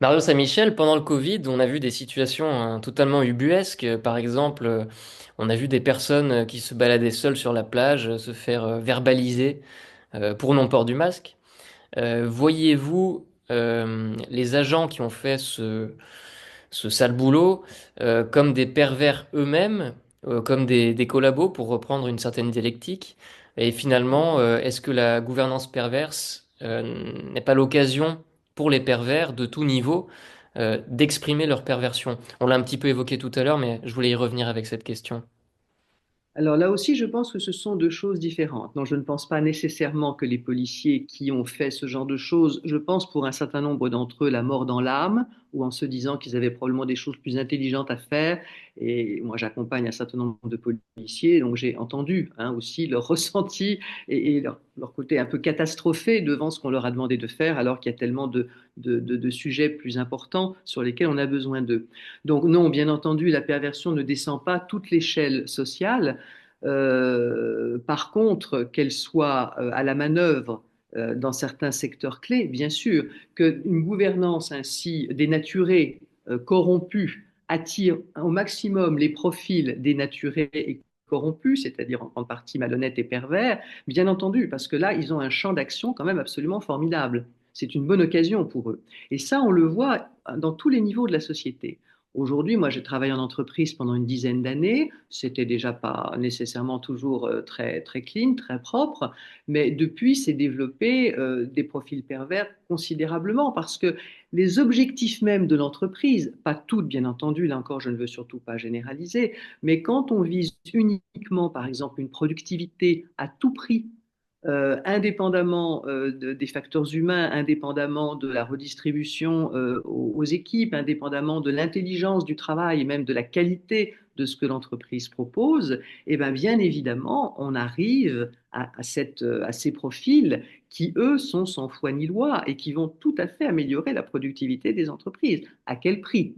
Mario Saint-Michel, pendant le Covid, on a vu des situations totalement ubuesques. Par exemple, on a vu des personnes qui se baladaient seules sur la plage se faire verbaliser pour non-port du masque. Voyez-vous les agents qui ont fait ce sale boulot comme des pervers eux-mêmes, comme des collabos, pour reprendre une certaine dialectique? Et finalement, est-ce que la gouvernance perverse n'est pas l'occasion pour les pervers de tout niveau d'exprimer leur perversion? On l'a un petit peu évoqué tout à l'heure, mais je voulais y revenir avec cette question. Alors là aussi, je pense que ce sont deux choses différentes. Non, je ne pense pas nécessairement que les policiers qui ont fait ce genre de choses, je pense pour un certain nombre d'entre eux la mort dans l'âme, ou en se disant qu'ils avaient probablement des choses plus intelligentes à faire. Et moi, j'accompagne un certain nombre de policiers, donc j'ai entendu aussi leur ressenti et leur côté un peu catastrophé devant ce qu'on leur a demandé de faire, alors qu'il y a tellement de sujets plus importants sur lesquels on a besoin d'eux. Donc non, bien entendu, la perversion ne descend pas toute l'échelle sociale. Par contre, qu'elle soit à la manœuvre dans certains secteurs clés, bien sûr, qu'une gouvernance ainsi dénaturée, corrompue, attire au maximum les profils dénaturés et corrompus, c'est-à-dire en grande partie malhonnêtes et pervers, bien entendu, parce que là, ils ont un champ d'action quand même absolument formidable. C'est une bonne occasion pour eux. Et ça, on le voit dans tous les niveaux de la société. Aujourd'hui, moi, j'ai travaillé en entreprise pendant une dizaine d'années. C'était déjà pas nécessairement toujours très, très clean, très propre, mais depuis, s'est développé des profils pervers considérablement parce que les objectifs même de l'entreprise, pas toutes bien entendu, là encore, je ne veux surtout pas généraliser, mais quand on vise uniquement, par exemple, une productivité à tout prix, indépendamment des facteurs humains, indépendamment de la redistribution aux équipes, indépendamment de l'intelligence du travail et même de la qualité de ce que l'entreprise propose, et bien évidemment, on arrive à ces profils qui, eux, sont sans foi ni loi et qui vont tout à fait améliorer la productivité des entreprises. À quel prix?